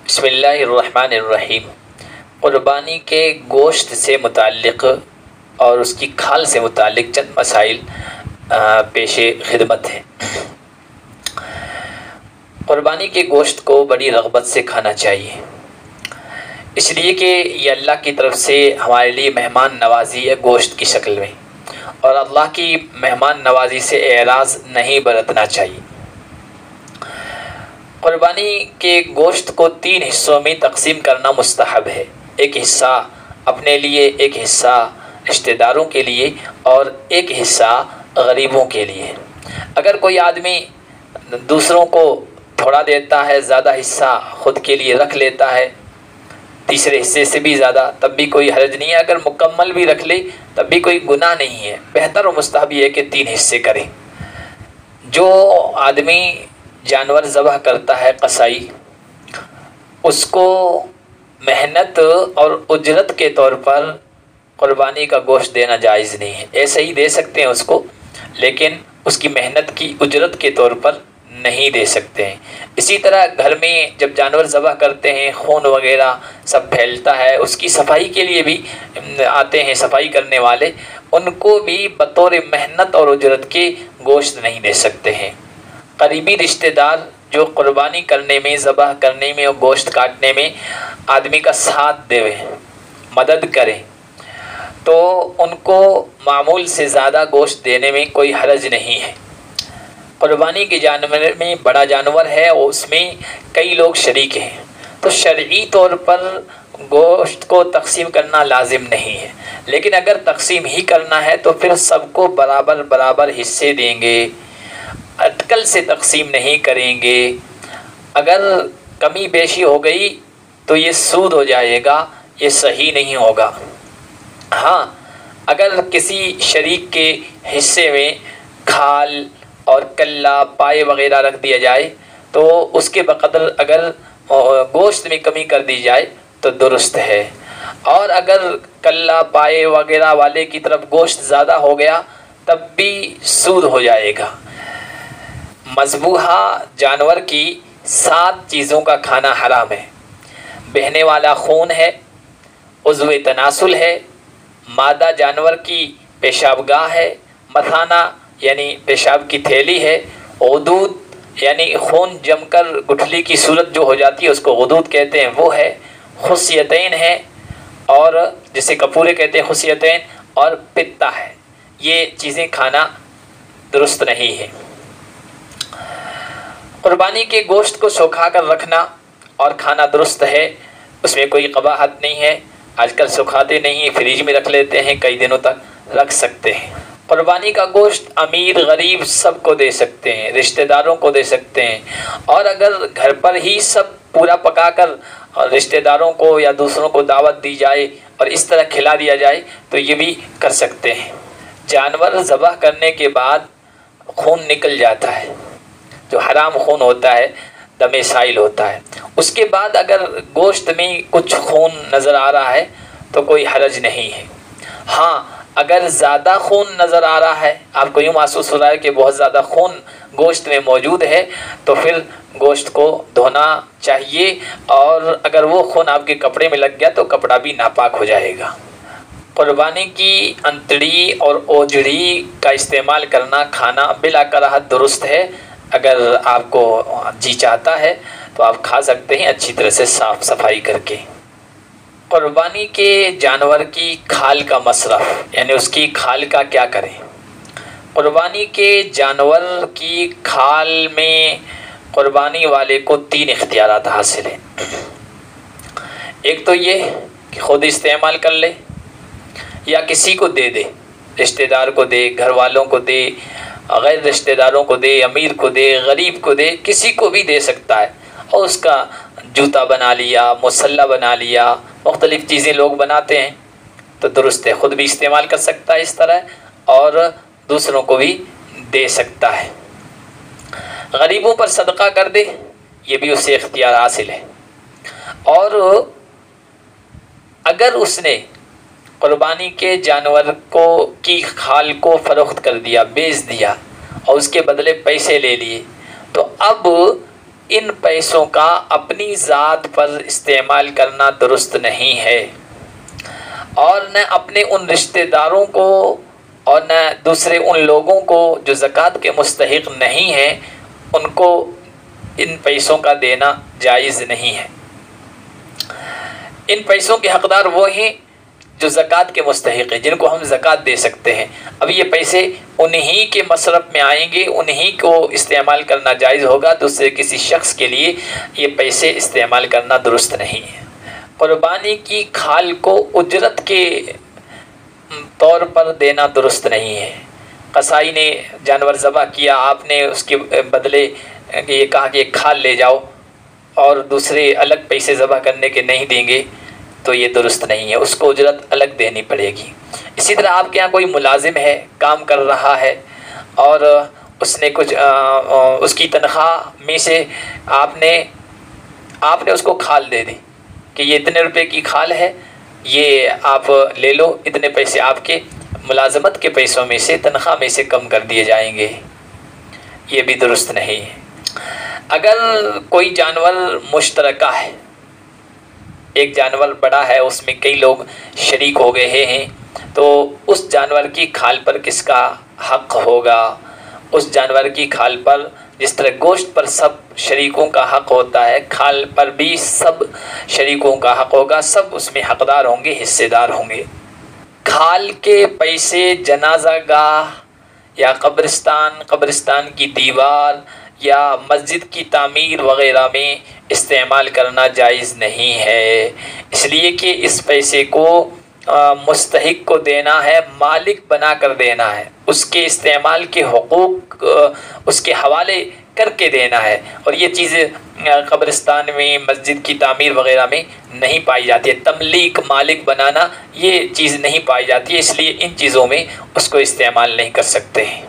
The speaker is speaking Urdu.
بسم اللہ الرحمن الرحیم۔ قربانی کے گوشت سے متعلق اور اس کی کھال سے متعلق چند مسائل پیش خدمت ہیں۔ قربانی کے گوشت کو بڑی رغبت سے کھانا چاہیے، اس لیے کہ یہ اللہ کی طرف سے ہمارے لیے مہمان نوازی ہے گوشت کی شکل میں، اور اللہ کی مہمان نوازی سے اعراض نہیں برتنا چاہیے۔ قربانی کے گوشت کو 3 حصوں میں تقسیم کرنا مستحب ہے، ایک حصہ اپنے لیے، ایک حصہ رشتہ داروں کے لیے اور ایک حصہ غریبوں کے لیے۔ اگر کوئی آدمی دوسروں کو تھوڑا دیتا ہے، زیادہ حصہ خود کے لیے رکھ لیتا ہے، تیسرے حصے سے بھی زیادہ، تب بھی کوئی حرج نہیں ہے۔ اگر مکمل بھی رکھ لے تب بھی کوئی گناہ نہیں ہے۔ بہتر و مستحب یہ ہے کہ 3 حصے کریں۔ جو آدمی جانور ذبح کرتا ہے قصائی، اس کو محنت اور اجرت کے طور پر قربانی کا گوشت دینا جائز نہیں ہے۔ ایسے ہی دے سکتے ہیں اس کو، لیکن اس کی محنت کی اجرت کے طور پر نہیں دے سکتے ہیں۔ اسی طرح گھر میں جب جانور ذبح کرتے ہیں، خون وغیرہ سب پھیلتا ہے، اس کی صفائی کے لیے بھی آتے ہیں صفائی کرنے والے، ان کو بھی بطور محنت اور اجرت کے گوشت نہیں دے سکتے ہیں۔ قریبی رشتہ دار جو قربانی کرنے میں، ذبح کرنے میں اور گوشت کاٹنے میں آدمی کا ساتھ دے، مدد کریں، تو ان کو معمول سے زیادہ گوشت دینے میں کوئی حرج نہیں ہے۔ قربانی کے جانور میں بڑا جانور ہے اور اس میں کئی لوگ شریک ہیں، تو شرعی طور پر گوشت کو تقسیم کرنا لازم نہیں ہے، لیکن اگر تقسیم ہی کرنا ہے تو پھر سب کو برابر برابر حصے دیں گے، اٹکل سے تقسیم نہیں کریں گے۔ اگر کمی بیشی ہو گئی تو یہ سود ہو جائے گا، یہ صحیح نہیں ہوگا۔ ہاں، اگر کسی شریک کے حصے میں کھال اور کلا، پائے وغیرہ رکھ دیا جائے تو اس کے بقدر اگر گوشت میں کمی کر دی جائے تو درست ہے، اور اگر کلا، پائے وغیرہ والے کی طرف گوشت زیادہ ہو گیا تب بھی سود ہو جائے گا۔ مذبوحہ جانور کی 7 چیزوں کا کھانا حرام ہے۔ بہنے والا خون ہے، عضو تناسل ہے، مادہ جانور کی پیشاب گاہ ہے، مثانہ یعنی پیشاب کی تھیلی ہے، غدود یعنی خون جم کر گٹھلی کی صورت جو ہو جاتی ہے اس کو غدود کہتے ہیں، وہ ہے، خصیتین ہے، اور جسے کپورے کہتے ہیں خصیتین، اور پتا ہے۔ یہ چیزیں کھانا درست نہیں ہے۔ قربانی کے گوشت کو سکھا کر رکھنا اور کھانا درست ہے، اس میں کوئی قباحت نہیں ہے۔ آج کل سکھاتے نہیں ہیں، فریج میں رکھ لیتے ہیں، کئی دنوں تک رکھ سکتے ہیں۔ قربانی کا گوشت امیر غریب سب کو دے سکتے ہیں، رشتہ داروں کو دے سکتے ہیں، اور اگر گھر پر ہی سب پورا پکا کر رشتہ داروں کو یا دوسروں کو دعوت دی جائے اور اس طرح کھلا دیا جائے تو یہ بھی کر سکتے ہیں۔ جانور ذبح کرنے کے بعد خون نکل جاتا ہے، جو حرام خون ہوتا ہے، دم سائل ہوتا ہے، اس کے بعد اگر گوشت میں کچھ خون نظر آ رہا ہے تو کوئی حرج نہیں ہے۔ ہاں، اگر زیادہ خون نظر آ رہا ہے، آپ کو یوں محسوس ہو رہا ہے کہ بہت زیادہ خون گوشت میں موجود ہے، تو پھر گوشت کو دھونا چاہیے، اور اگر وہ خون آپ کے کپڑے میں لگ گیا تو کپڑا بھی ناپاک ہو جائے گا۔ قربانی کی انتڑی اور اوجڑی کا استعمال کرنا کھانا بلا کراہت درست ہے۔ اگر آپ کو جی چاہتا ہے تو آپ کھا سکتے ہیں، اچھی طرح سے صاف صفائی کر کے۔ قربانی کے جانور کی کھال کا مصرف، یعنی اس کی کھال کا کیا کریں۔ قربانی کے جانور کی کھال میں قربانی والے کو 3 اختیارات حاصل ہیں۔ ایک تو یہ کہ خود استعمال کر لے یا کسی کو دے دے، رشتہ دار کو دے، گھر والوں کو دے، غیر رشتہ داروں کو دے، امیر کو دے، غریب کو دے، کسی کو بھی دے سکتا ہے، اور اس کا جوتا بنا لیا، مسلح بنا لیا، مختلف چیزیں لوگ بناتے ہیں تو درست ہے، خود بھی استعمال کر سکتا ہے اس طرح، اور دوسروں کو بھی دے سکتا ہے۔ غریبوں پر صدقہ کر دے، یہ بھی اسے اختیار حاصل ہے۔ اور اگر اس نے قربانی کے جانور کی کھال کو فروخت کر دیا، بیچ دیا، اور اس کے بدلے پیسے لے لیے، تو اب ان پیسوں کا اپنی ذات پر استعمال کرنا درست نہیں ہے، اور نہ اپنے ان رشتہ داروں کو اور نہ دوسرے ان لوگوں کو جو زکوٰۃ کے مستحق نہیں ہیں ان کو ان پیسوں کا دینا جائز نہیں ہے۔ ان پیسوں کے حقدار وہ ہیں جو زکوٰۃ کے مستحق ہیں، جن کو ہم زکوٰۃ دے سکتے ہیں۔ اب یہ پیسے انہی کے مصرف میں آئیں گے، انہی کو استعمال کرنا جائز ہوگا، دوسرے کسی شخص کے لیے یہ پیسے استعمال کرنا درست نہیں ہے۔ قربانی کی کھال کو اجرت کے طور پر دینا درست نہیں ہے۔ قصائی نے جانور ذبح کیا، آپ نے اس کے بدلے یہ کہا کہ ایک کھال لے جاؤ اور دوسرے الگ پیسے ذبح کرنے کے نہیں دیں گے، تو یہ درست نہیں ہے، اس کو اجرت الگ دینی پڑے گی۔ اسی طرح آپ کے یہاں کوئی ملازم ہے، کام کر رہا ہے، اور اس نے کچھ اس کی تنخواہ میں سے آپ نے اس کو کھال دے دی کہ یہ اتنے روپے کی کھال ہے، یہ آپ لے لو، اتنے پیسے آپ کے ملازمت کے پیسوں میں سے، تنخواہ میں سے کم کر دیے جائیں گے، یہ بھی درست نہیں ہے۔ اگر کوئی جانور مشترکہ ہے، ایک جانور بڑا ہے، اس میں کئی لوگ شریک ہو گئے ہیں، تو اس جانور کی کھال پر کس کا حق ہوگا؟ اس جانور کی کھال پر جس طرح گوشت پر سب شریکوں کا حق ہوتا ہے، کھال پر بھی سب شریکوں کا حق ہوگا، سب اس میں حقدار ہوں گے، حصے دار ہوں گے۔ کھال کے پیسے جنازہ گاہ یا قبرستان کی دیوار یا مسجد کی تعمیر وغیرہ میں استعمال کرنا جائز نہیں ہے، اس لیے کہ اس پیسے کو مستحق کو دینا ہے، مالک بنا کر دینا ہے، اس کے استعمال کے حقوق اس کے حوالے کر کے دینا ہے، اور یہ چیزیں قبرستان میں، مسجد کی تعمیر وغیرہ میں نہیں پائی جاتی ہے۔ تملیک، مالک بنانا، یہ چیز نہیں پائی جاتی ہے، اس لیے ان چیزوں میں اس کو استعمال نہیں کر سکتے ہیں۔